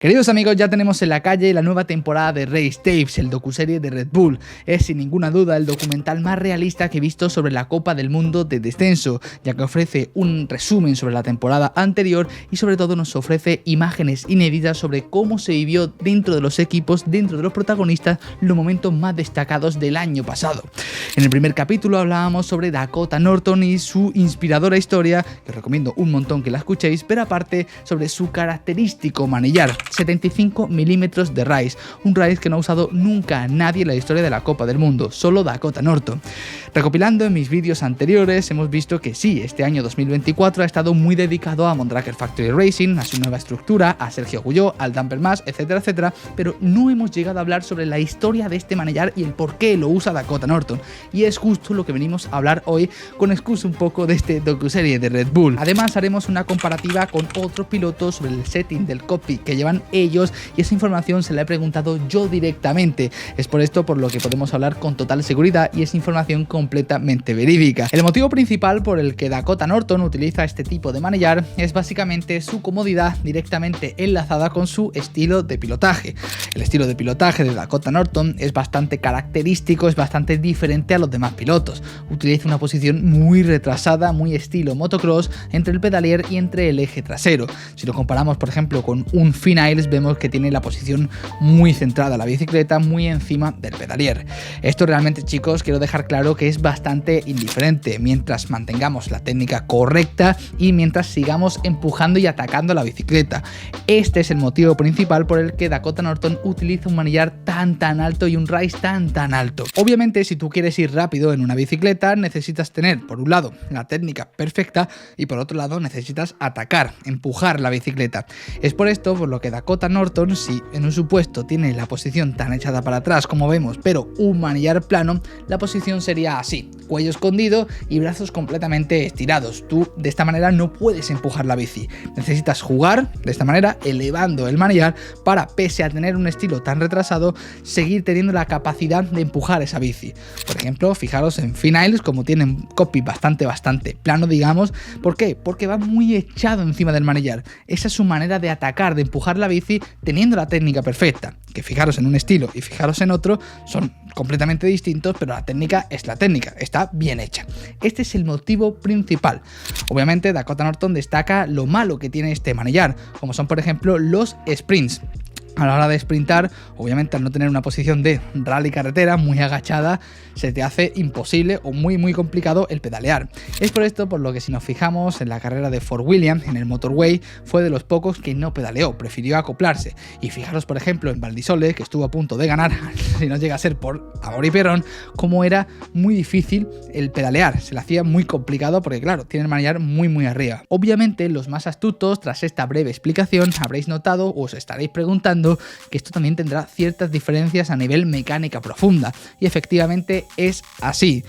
Queridos amigos, ya tenemos en la calle la nueva temporada de Race Tapes, el docuserie de Red Bull. Es sin ninguna duda el documental más realista que he visto sobre la Copa del Mundo de descenso, ya que ofrece un resumen sobre la temporada anterior y sobre todo nos ofrece imágenes inéditas sobre cómo se vivió dentro de los equipos, dentro de los protagonistas, los momentos más destacados del año pasado. En el primer capítulo hablábamos sobre Dakota Norton y su inspiradora historia, que os recomiendo un montón que la escuchéis, pero aparte sobre su característico manillar. 75 milímetros de Rice, un Rice que no ha usado nunca nadie en la historia de la Copa del Mundo, solo Dakota Norton. Recopilando en mis vídeos anteriores hemos visto que sí, este año 2024 ha estado muy dedicado a Mondraker Factory Racing, a su nueva estructura, a Sergio Guyot, al Damper Mash, etcétera, etcétera, pero no hemos llegado a hablar sobre la historia de este manillar y el por qué lo usa Dakota Norton, y es justo lo que venimos a hablar hoy con excusa un poco de este docuserie de Red Bull. Además haremos una comparativa con otros pilotos sobre el setting del cockpit que llevan ellos, y esa información se la he preguntado yo directamente. Es por esto por lo que podemos hablar con total seguridad y es información completamente verídica. El motivo principal por el que Dakota Norton utiliza este tipo de manillar es básicamente su comodidad directamente enlazada con su estilo de pilotaje. El estilo de pilotaje de Dakota Norton es bastante característico, es bastante diferente a los demás pilotos. Utiliza una posición muy retrasada, muy estilo motocross, entre el pedalier y entre el eje trasero. Si lo comparamos por ejemplo con un Finale, vemos que tiene la posición muy centrada a la bicicleta, muy encima del pedalier. Esto realmente, chicos, quiero dejar claro que es bastante indiferente mientras mantengamos la técnica correcta y mientras sigamos empujando y atacando la bicicleta. Este es el motivo principal por el que Dakota Norton utiliza un manillar tan alto y un Rice tan alto. Obviamente, si tú quieres ir rápido en una bicicleta, necesitas tener, por un lado, la técnica perfecta y por otro lado, necesitas atacar, empujar la bicicleta. Es por esto por lo que Dakota Norton, si en un supuesto tiene la posición tan echada para atrás como vemos, pero un manillar plano, la posición sería así, cuello escondido y brazos completamente estirados. Tú de esta manera no puedes empujar la bici, necesitas jugar de esta manera elevando el manillar para, pese a tener un estilo tan retrasado, seguir teniendo la capacidad de empujar esa bici. Por ejemplo, fijaros en Finales como tienen copy bastante plano, digamos. ¿Por qué? Porque va muy echado encima del manillar. Esa es su manera de atacar, de empujar la bici teniendo la técnica perfecta, que fijaros en un estilo y fijaros en otro son completamente distintos, pero la técnica es la técnica, está bien hecha. Este es el motivo principal. Obviamente Dakota Norton destaca lo malo que tiene este manillar, como son por ejemplo los sprints. A la hora de sprintar, obviamente al no tener una posición de rally carretera muy agachada, se te hace imposible o muy complicado el pedalear. Es por esto por lo que si nos fijamos en la carrera de Fort William, en el Motorway, fue de los pocos que no pedaleó, prefirió acoplarse. Y fijaros por ejemplo en Valdisole, que estuvo a punto de ganar, si no llega a ser por amor y perrón, como era muy difícil el pedalear, se le hacía muy complicado porque claro, tiene el manillar muy arriba. Obviamente los más astutos, tras esta breve explicación, habréis notado o os estaréis preguntando que esto también tendrá ciertas diferencias a nivel mecánica profunda, y efectivamente es así.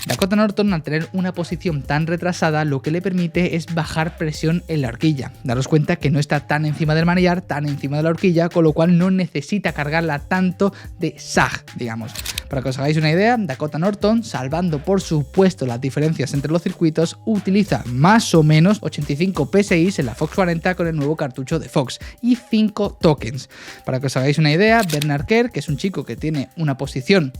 Dakota Norton, al tener una posición tan retrasada, lo que le permite es bajar presión en la horquilla. Daros cuenta que no está tan encima del manillar, tan encima de la horquilla, con lo cual no necesita cargarla tanto de sag, digamos. Para que os hagáis una idea, Dakota Norton, salvando por supuesto las diferencias entre los circuitos, utiliza más o menos 85 PSI en la Fox 40 con el nuevo cartucho de Fox y 5 tokens. Para que os hagáis una idea, Bernard Kerr, que es un chico que tiene una posición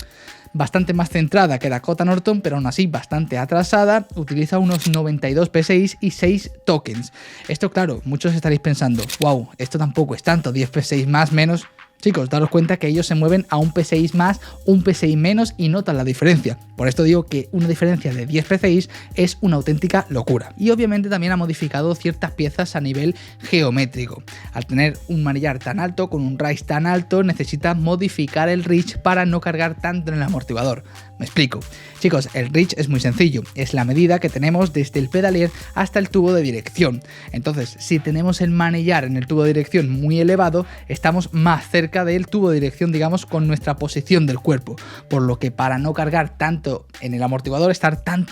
bastante más centrada que Dakota Norton, pero aún así bastante atrasada, utiliza unos 92 PSI y 6 tokens. Esto, claro, muchos estaréis pensando, wow, esto tampoco es tanto, 10 PSI más, menos. Chicos, daros cuenta que ellos se mueven a un PSI más, un PSI menos y notan la diferencia. Por esto digo que una diferencia de 10 PSI es una auténtica locura. Y obviamente también ha modificado ciertas piezas a nivel geométrico. Al tener un manillar tan alto, con un Rice tan alto, necesita modificar el reach para no cargar tanto en el amortiguador. Me explico. Chicos, el reach es muy sencillo. Es la medida que tenemos desde el pedalier hasta el tubo de dirección. Entonces, si tenemos el manillar en el tubo de dirección muy elevado, estamos más cerca del tubo de dirección, digamos, con nuestra posición del cuerpo, por lo que para no cargar tanto en el amortiguador, estar tan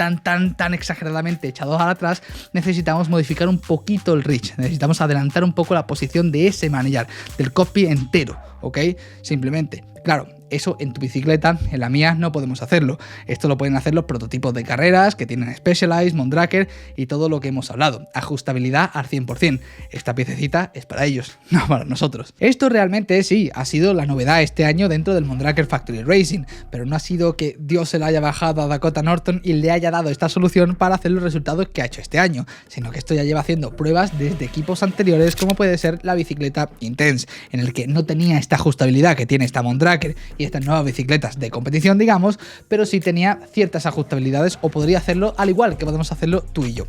exageradamente echados atrás, necesitamos modificar un poquito el reach, necesitamos adelantar un poco la posición de ese manillar, del cockpit entero, ¿ok? Simplemente, claro, eso en tu bicicleta, en la mía no podemos hacerlo. Esto lo pueden hacer los prototipos de carreras que tienen Specialized, Mondraker y todo lo que hemos hablado. Ajustabilidad al 100%. Esta piececita es para ellos, no para nosotros. Esto realmente sí, ha sido la novedad este año dentro del Mondraker Factory Racing, pero no ha sido que Dios se la haya bajado a Dakota Norton y le haya dado esta solución para hacer los resultados que ha hecho este año, sino que esto ya lleva haciendo pruebas desde equipos anteriores, como puede ser la bicicleta Intense, en el que no tenía esta ajustabilidad que tiene esta Mondraker y estas nuevas bicicletas de competición, digamos, pero sí tenía ciertas ajustabilidades, o podría hacerlo al igual que podemos hacerlo tú y yo.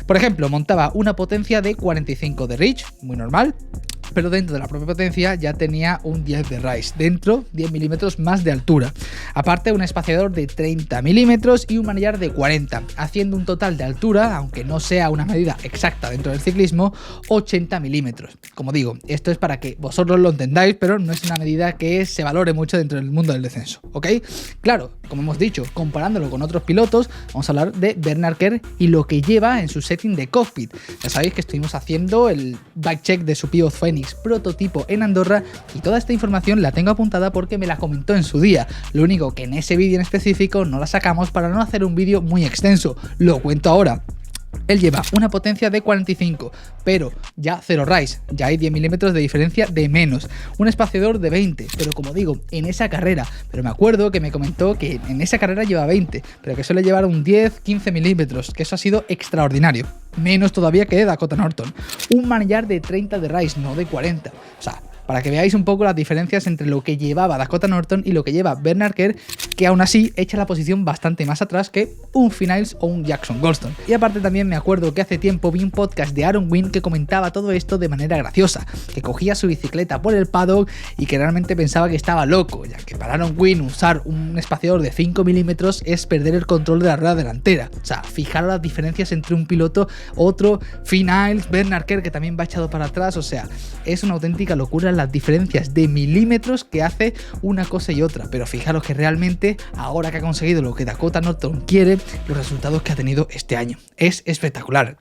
Por ejemplo, montaba una potencia de 45 de reach, muy normal, pero dentro de la propia potencia ya tenía un 10 de rise, dentro 10 milímetros más de altura. Aparte, un espaciador de 30 milímetros y un manillar de 40, haciendo un total de altura, aunque no sea una medida exacta dentro del ciclismo, 80 milímetros. Como digo, esto es para que vosotros lo entendáis, pero no es una medida que se valore mucho dentro del mundo del descenso, ¿ok? Claro, como hemos dicho, comparándolo con otros pilotos, vamos a hablar de Bernard Kerr y lo que lleva en su setting de cockpit. Ya sabéis que estuvimos haciendo el bike check de su Pivot Phoenix prototipo en Andorra y toda esta información la tengo apuntada porque me la comentó en su día. Lo único que en ese vídeo en específico no la sacamos para no hacer un vídeo muy extenso. Lo cuento ahora. Él lleva una potencia de 45, pero ya 0 rise, ya hay 10 milímetros de diferencia de menos. Un espaciador de 20, pero como digo, en esa carrera. Pero me acuerdo que me comentó que en esa carrera lleva 20, pero que suele llevar un 10-15 milímetros, que eso ha sido extraordinario. Menos todavía que Dakota Norton. Un manillar de 30 de rise, no de 40. O sea, para que veáis un poco las diferencias entre lo que llevaba Dakota Norton y lo que lleva Bernard Kerr, que aún así echa la posición bastante más atrás que un Finals o un Jackson Goldstone. Y aparte también me acuerdo que hace tiempo vi un podcast de Aaron Wynn que comentaba todo esto de manera graciosa, que cogía su bicicleta por el paddock y que realmente pensaba que estaba loco, ya que para Aaron Wynn usar un espaciador de 5 milímetros es perder el control de la rueda delantera. O sea, fijaros las diferencias entre un piloto, otro, Finals, Bernard Kerr, que también va echado para atrás. O sea, es una auténtica locura las diferencias de milímetros que hace una cosa y otra, pero fijaros que realmente ahora que ha conseguido lo que Dakota Norton quiere, los resultados que ha tenido este año es espectacular.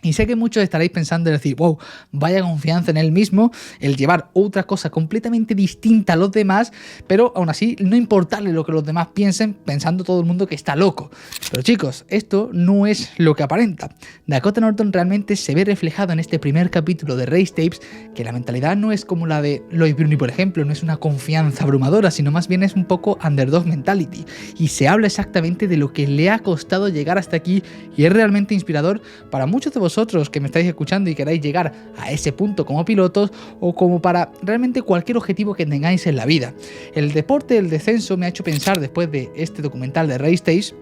Y sé que muchos estaréis pensando en decir, wow, vaya confianza en él mismo, el llevar otra cosa completamente distinta a los demás, pero aún así no importarle lo que los demás piensen, pensando todo el mundo que está loco. Pero chicos, esto no es lo que aparenta. Dakota Norton realmente se ve reflejado en este primer capítulo de Race Tapes, que la mentalidad no es como la de Loïc Bruni, por ejemplo, no es una confianza abrumadora, sino más bien es un poco underdog mentality. Y se habla exactamente de lo que le ha costado llegar hasta aquí, y es realmente inspirador para muchos de vosotros que me estáis escuchando y queráis llegar a ese punto como pilotos, o como para realmente cualquier objetivo que tengáis en la vida. El deporte del descenso me ha hecho pensar, después de este documental de Race Tapes,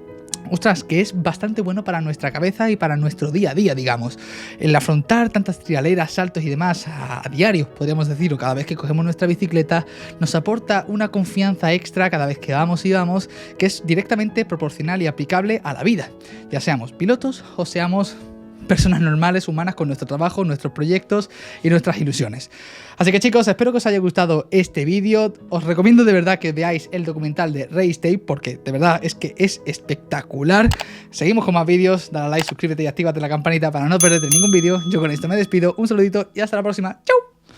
ostras, que es bastante bueno para nuestra cabeza y para nuestro día a día, digamos. El afrontar tantas trialeras, saltos y demás a diario, podríamos decir, o cada vez que cogemos nuestra bicicleta, nos aporta una confianza extra cada vez que vamos y vamos, que es directamente proporcional y aplicable a la vida, ya seamos pilotos o seamos personas normales, humanas, con nuestro trabajo, nuestros proyectos y nuestras ilusiones. Así que chicos, espero que os haya gustado este vídeo. Os recomiendo de verdad que veáis el documental de Race Tape, porque de verdad es que es espectacular. Seguimos con más vídeos, dale a like, suscríbete y actívate la campanita para no perderte ningún vídeo. Yo con esto me despido, un saludito y hasta la próxima. ¡Chao!